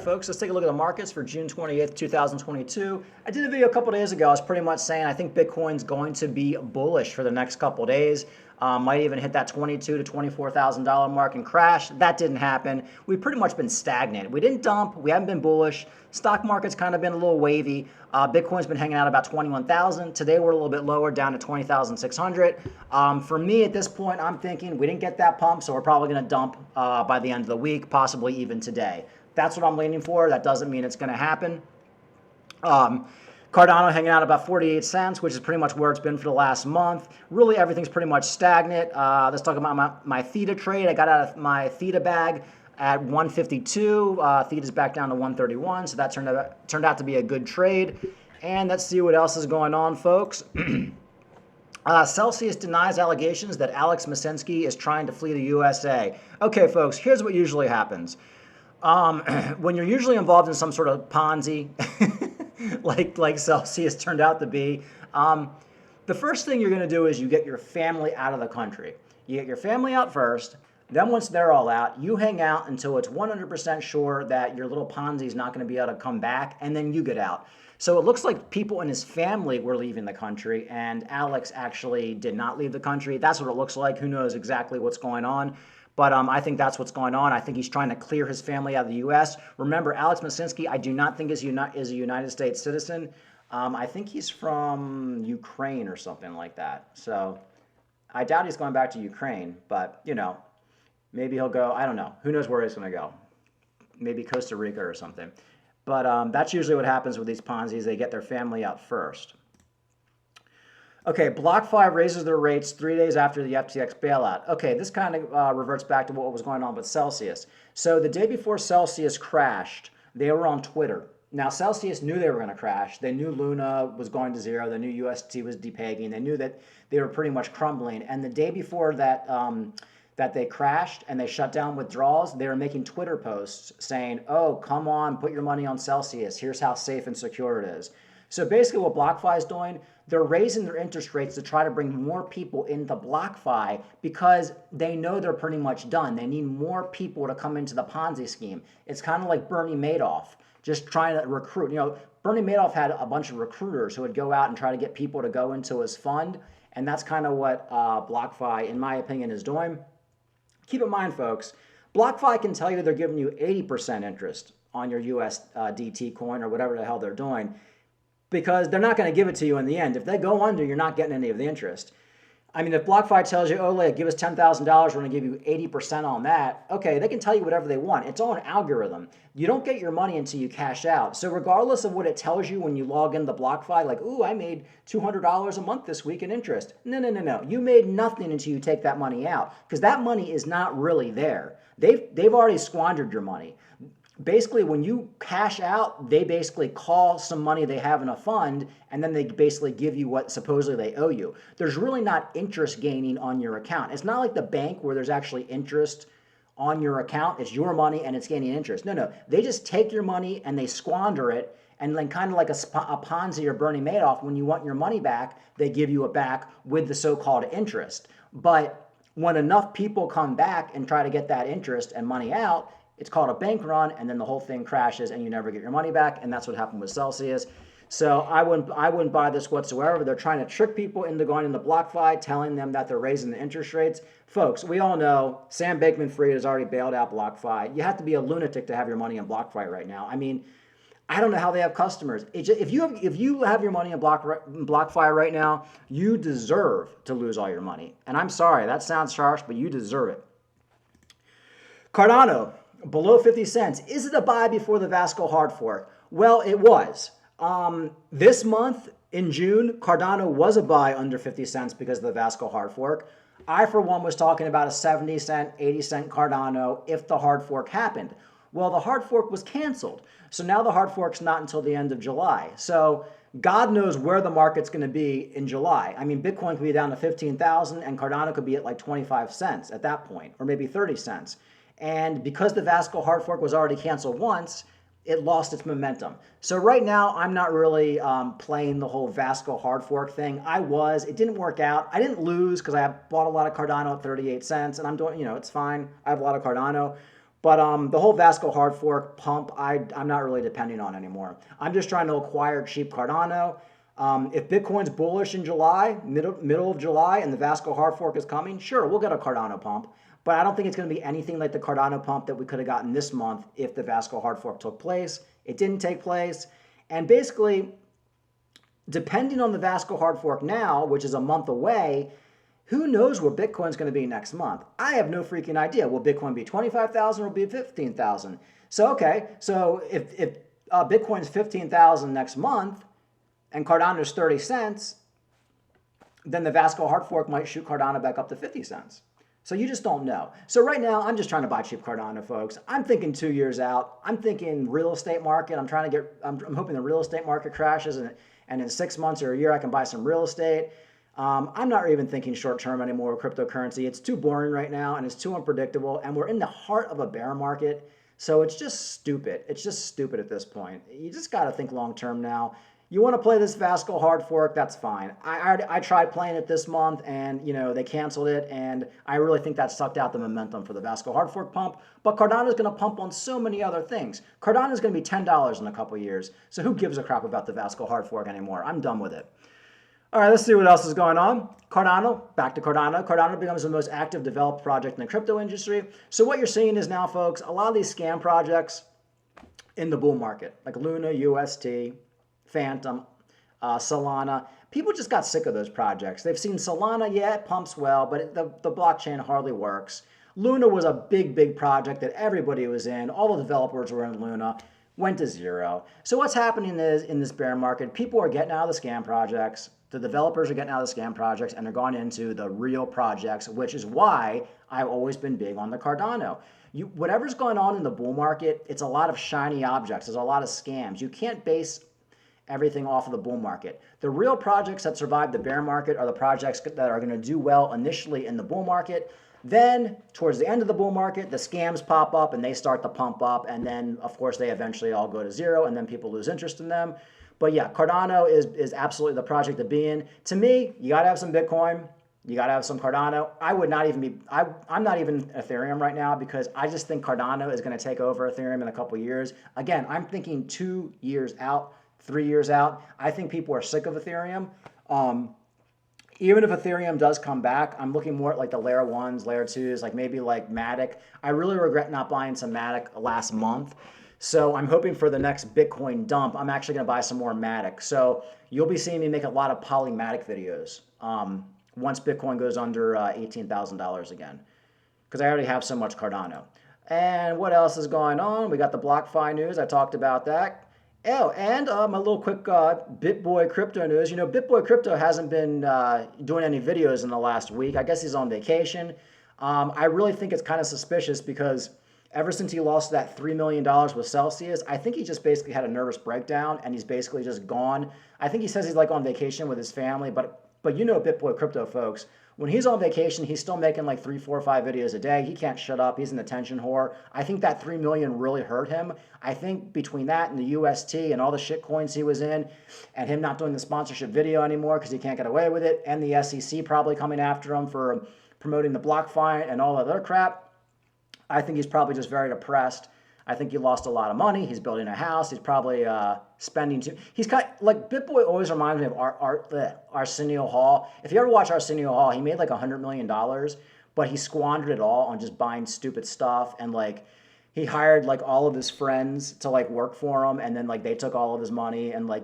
folks, let's take a look at the markets for June 28th, 2022. I did a video a couple days ago. I was pretty much saying I think Bitcoin's going to be bullish for the next couple days. Might even hit that $22,000 to $24,000 mark and crash. That didn't happen. We've pretty much been stagnant. We didn't dump. We haven't been bullish. Stock market's kind of been a little wavy. Bitcoin's been hanging out about 21,000. Today we're a little bit lower, down to 20,600. For me at this point, I'm thinking we didn't get that pump, so we're probably going to dump by the end of the week, possibly even today. That's what I'm leaning for. That doesn't mean it's going to happen. Cardano hanging out about 48 cents, which is pretty much where it's been for the last month. Really, everything's pretty much stagnant. Let's talk about my Theta trade. I got out of my Theta bag at 152. Theta's back down to 131, so that turned out to be a good trade. And let's see what else is going on, folks. Celsius denies allegations that Alex Masinski is trying to flee the USA. Okay, folks, here's what usually happens. When you're usually involved in some sort of Ponzi, like Celsius turned out to be, the first thing you're going to do is you get your family out of the country. You get your family out first. Then once they're all out, you hang out until it's 100% sure that your little Ponzi is not going to be able to come back, and then you get out. So it looks like people in his family were leaving the country, and Alex actually did not leave the country. That's what it looks like. Who knows exactly what's going on? But I think that's what's going on. I think he's trying to clear his family out of the U.S. Remember, Alex Masinski, I do not think is a United States citizen. I think he's from Ukraine or something like that. So I doubt he's going back to Ukraine, but, you know, maybe he'll go, I don't know. Who knows where he's going to go? Maybe Costa Rica or something. But that's usually what happens with these Ponzi's. They get their family out first. Okay, Blockfi raises their rates 3 days after the FTX bailout. Okay, this kind of reverts back to what was going on with Celsius. So the day before Celsius crashed, they were on Twitter. Now, Celsius knew they were going to crash. They knew Luna was going to zero. They knew UST was depegging. They knew that they were pretty much crumbling. And the day before that, that they crashed and they shut down withdrawals, they were making Twitter posts saying, oh, come on, put your money on Celsius. Here's how safe and secure it is. So basically what Blockfi is doing, they're raising their interest rates to try to bring more people into Blockfi because they know they're pretty much done. They need more people to come into the Ponzi scheme. It's kind of like Bernie Madoff, just trying to recruit. You know, Bernie Madoff had a bunch of recruiters who would go out and try to get people to go into his fund, and that's kind of what Blockfi, in my opinion, is doing. Keep in mind, folks, Blockfi can tell you they're giving you 80% interest on your USDT coin or whatever the hell they're doing, because they're not going to give it to you in the end. If they go under, you're not getting any of the interest. I mean, if Blockfi tells you, oh, like, give us $10,000, we're going to give you 80% on that, okay, they can tell you whatever they want. It's all an algorithm. You don't get your money until you cash out. So regardless of what it tells you when you log into Blockfi, like, ooh, I made $200 a month this week in interest. No. You made nothing until you take that money out, because that money is not really there. They've already squandered your money. Basically, when you cash out, they basically call some money they have in a fund, and then they basically give you what supposedly they owe you. There's really not interest gaining on your account. It's not like the bank where there's actually interest on your account. It's your money and it's gaining interest. No. They just take your money and they squander it, and then kind of like a Ponzi or Bernie Madoff, when you want your money back, they give you it back with the so-called interest. But when enough people come back and try to get that interest and money out, it's called a bank run, and then the whole thing crashes and you never get your money back, and that's what happened with Celsius. So I wouldn't buy this whatsoever. They're trying to trick people into going into Blockfi, telling them that they're raising the interest rates. Folks, we all know Sam Bankman-Fried has already bailed out Blockfi. You have to be a lunatic to have your money in Blockfi right now. I mean, I don't know how they have customers. If you have your money in Blockfi right now, you deserve to lose all your money. And I'm sorry, that sounds harsh, but you deserve it. Cardano, below 50 cents. Is it a buy before the Vasco hard fork? Well, it was. This month in June, Cardano was a buy under 50 cents because of the Vasco hard fork. I, for one, was talking about a 70 cent, 80 cent Cardano if the hard fork happened. Well, the hard fork was canceled. So now the hard fork's not until the end of July. So God knows where the market's going to be in July. I mean, Bitcoin could be down to 15,000 and Cardano could be at like 25 cents at that point, or maybe 30 cents. And because the Vasco hard fork was already canceled once, it lost its momentum. So right now, I'm not really playing the whole Vasco hard fork thing. It didn't work out. I didn't lose because I bought a lot of Cardano at 38 cents, and I'm doing, it's fine. I have a lot of Cardano. But the whole Vasco hard fork pump, I'm not really depending on anymore. I'm just trying to acquire cheap Cardano. If Bitcoin's bullish in July, middle of July, and the Vasco hard fork is coming, sure, we'll get a Cardano pump. But I don't think it's going to be anything like the Cardano pump that we could have gotten this month if the Vasco hard fork took place. It didn't take place. And basically, depending on the Vasco hard fork now, which is a month away, who knows where Bitcoin's going to be next month? I have no freaking idea. Will Bitcoin be 25,000 or will it be 15,000? So, okay, so if Bitcoin's 15,000 next month and Cardano's 30 cents, then the Vasco hard fork might shoot Cardano back up to 50 cents. So you just don't know. So right now, I'm just trying to buy cheap Cardano, folks. I'm thinking 2 years out. I'm thinking real estate market. I'm hoping the real estate market crashes and in 6 months or a year, I can buy some real estate. I'm not even thinking short term anymore with cryptocurrency. It's too boring right now and it's too unpredictable. And we're in the heart of a bear market. So it's just stupid. It's just stupid at this point. You just got to think long term now. You want to play this Vasco hard fork, that's fine. I tried playing it this month and they canceled it, and I really think that sucked out the momentum for the Vasco hard fork pump. But Cardano is going to pump on so many other things. Cardano is going to be $10 in a couple years. So who gives a crap about the Vasco hard fork anymore? I'm done with it. All right, let's see what else is going on. Cardano, back to Cardano. Cardano becomes the most active developed project in the crypto industry. So what you're seeing is now, folks, a lot of these scam projects in the bull market, like Luna, UST, Phantom, Solana. People just got sick of those projects. They've seen Solana, yeah, it pumps well, but the blockchain hardly works. Luna was a big project that everybody was in. All the developers were in Luna, went to zero. So what's happening is in this bear market, people are getting out of the scam projects. The developers are getting out of the scam projects and they're going into the real projects, which is why I've always been big on the Cardano. Whatever's going on in the bull market, it's a lot of shiny objects. There's a lot of scams. You can't base everything off of the bull market. The real projects that survive the bear market are the projects that are going to do well initially in the bull market. Then, towards the end of the bull market, the scams pop up and they start to pump up. And then, of course, they eventually all go to zero and then people lose interest in them. But yeah, Cardano is absolutely the project to be in. To me, you got to have some Bitcoin. You got to have some Cardano. I'm not even Ethereum right now because I just think Cardano is going to take over Ethereum in a couple years. Again, I'm thinking 2 years out. 3 years out. I think people are sick of Ethereum. Even if Ethereum does come back, I'm looking more at like the layer 1s, layer 2s, like maybe like Matic. I really regret not buying some Matic last month. So I'm hoping for the next Bitcoin dump, I'm actually going to buy some more Matic. So you'll be seeing me make a lot of Polymatic videos once Bitcoin goes under $18,000 again, because I already have so much Cardano. And what else is going on? We got the Blockfi news. I talked about that. Oh, and a little quick Bitboy crypto news. Bitboy crypto hasn't been doing any videos in the last week. I guess he's on vacation. I really think it's kind of suspicious because ever since he lost that $3 million with Celsius, I think he just basically had a nervous breakdown and he's basically just gone. I think he says he's like on vacation with his family, but Bitboy crypto, folks. When he's on vacation, he's still making like 3, 4, 5 videos a day. He can't shut up. He's an attention whore. I think that 3 million really hurt him. I think between that and the UST and all the shit coins he was in and him not doing the sponsorship video anymore because he can't get away with it, and the SEC probably coming after him for promoting the Blockfi and all that other crap, I think he's probably just very depressed. I think he lost a lot of money. He's building a house. He's probably spending too. He's kind of, like Bitboy always reminds me of Arsenio Hall. If you ever watch Arsenio Hall, he made like $100 million, but he squandered it all on just buying stupid stuff. And like he hired like all of his friends to like work for him, and then like they took all of his money. And like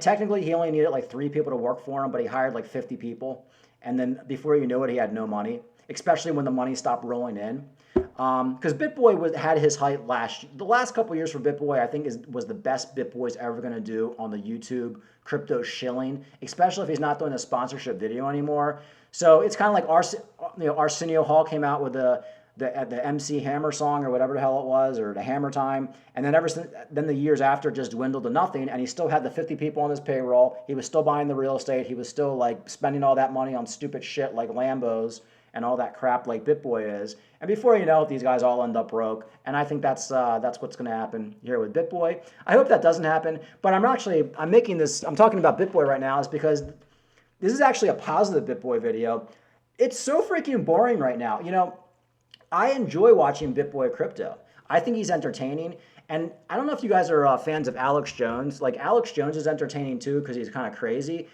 technically he only needed like 3 people to work for him, but he hired like 50 people. And then before you knew it, he had no money, especially when the money stopped rolling in. Because Bitboy had his height the last couple years for Bitboy, I think was the best Bitboy's ever going to do on the YouTube crypto shilling, especially if he's not doing a sponsorship video anymore. So it's kind of like Arsenio Hall came out with the MC Hammer song or whatever the hell it was, or the Hammer Time, and then the years after just dwindled to nothing, and he still had the 50 people on his payroll. He was still buying the real estate. He was still like spending all that money on stupid shit like Lambos and all that crap like Bitboy is. And before you know it, these guys all end up broke. And I think that's what's going to happen here with Bitboy. I hope that doesn't happen. But I'm talking about Bitboy right now is because this is actually a positive Bitboy video. It's so freaking boring right now. I enjoy watching Bitboy Crypto. I think he's entertaining. And I don't know if you guys are fans of Alex Jones. Like Alex Jones is entertaining too because he's kind of crazy.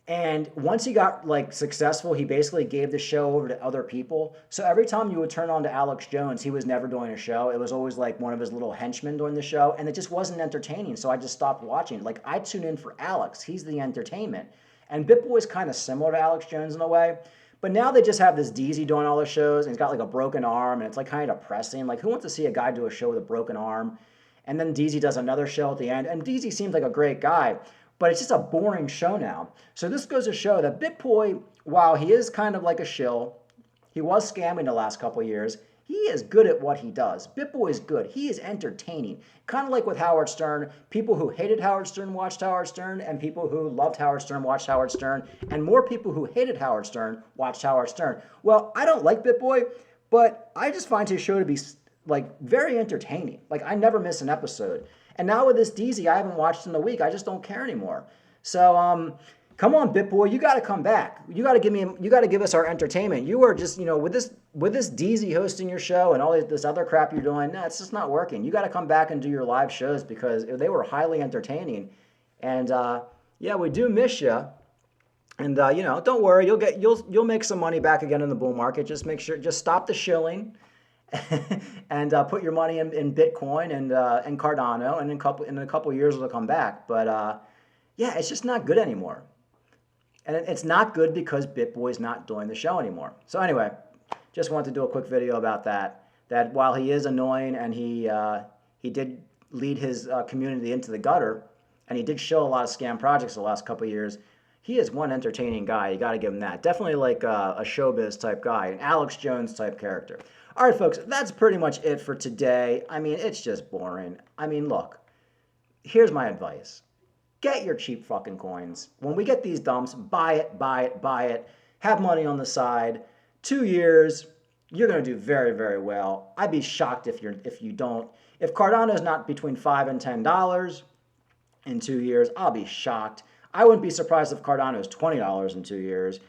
And once he got like successful, he basically gave the show over to other people. So every time you would turn on to Alex Jones, he was never doing a show. It was always like one of his little henchmen doing the show, and it just wasn't entertaining. So I just stopped watching. Like I tune in for Alex. He's the entertainment. And Bitboy's kind of similar to Alex Jones in a way. But now they just have this DZ doing all the shows, and he's got like a broken arm, and it's like kind of depressing. Like who wants to see a guy do a show with a broken arm? And then DZ does another show at the end, and DZ seems like a great guy, but it's just a boring show now. So this goes to show that Bitboy, while he is kind of like a shill, he was scamming the last couple of years. He is good at what he does. Bitboy is good. He is entertaining. Kind of like with Howard Stern. People who hated Howard Stern watched Howard Stern, and people who loved Howard Stern watched Howard Stern, and more people who hated Howard Stern watched Howard Stern. Well, I don't like Bitboy, but I just find his show to be like very entertaining. Like I never miss an episode. And now with this DZ, I haven't watched in a week. I just don't care anymore. So come on, Bitboy, you got to come back. You got to give us our entertainment. You are just, with this DZ hosting your show and all this other crap you're doing, no, it's just not working. You got to come back and do your live shows because they were highly entertaining. And yeah, we do miss you. And don't worry, you'll make some money back again in the bull market. Just make sure, just stop the shilling. And put your money in Bitcoin and Cardano, and in a couple of years it'll come back. But yeah, it's just not good anymore, and it's not good because Bitboy's not doing the show anymore. So anyway, just wanted to do a quick video about that. That while he is annoying and he did lead his community into the gutter, and he did show a lot of scam projects the last couple of years, he is one entertaining guy. You got to give him that. Definitely like a showbiz type guy, an Alex Jones type character. All right, folks, that's pretty much it for today. I mean, it's just boring. I mean, look, here's my advice. Get your cheap fucking coins. When we get these dumps, buy it, buy it, buy it. Have money on the side. 2 years, you're going to do very, very well. I'd be shocked if you don't. If Cardano is not between $5 and $10 in 2 years, I'll be shocked. I wouldn't be surprised if Cardano is $20 in 2 years.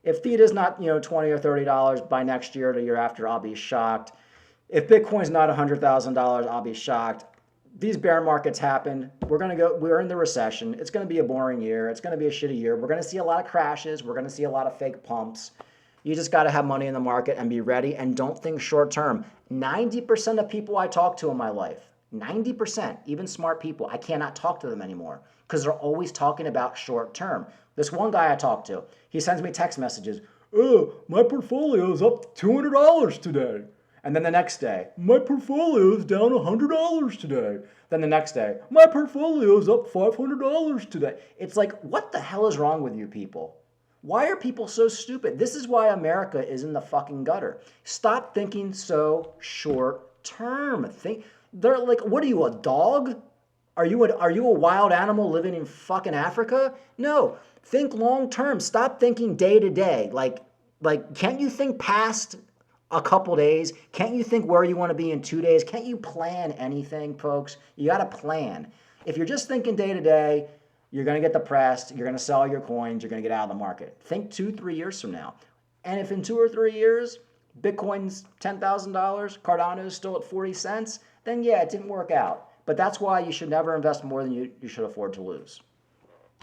If Theta is not, $20 or $30 by next year or the year after, I'll be shocked. If Bitcoin's not $100,000, I'll be shocked. These bear markets happen. We're in the recession. It's going to be a boring year. It's going to be a shitty year. We're going to see a lot of crashes. We're going to see a lot of fake pumps. You just got to have money in the market and be ready, and don't think short term. 90% of people I talk to in my life, 90%, even smart people, I cannot talk to them anymore because they're always talking about short term. This one guy I talked to, he sends me text messages. Oh, my portfolio is up $200 today. And then the next day, my portfolio is down $100 today. Then the next day, my portfolio is up $500 today. It's like, what the hell is wrong with you people? Why are people so stupid? This is why America is in the fucking gutter. Stop thinking so short term. They're like, what are you, a dog? Are you a wild animal living in fucking Africa? No. Think long term. Stop thinking day to day. Like, can't you think past a couple days? Can't you think where you want to be in 2 days? Can't you plan anything, folks? You got to plan. If you're just thinking day to day, you're going to get depressed. You're going to sell your coins. You're going to get out of the market. Think 2-3 years from now. And if in 2 or 3 years, Bitcoin's $10,000, Cardano is still at 40 cents, then yeah, it didn't work out. But that's why you should never invest more than you should afford to lose.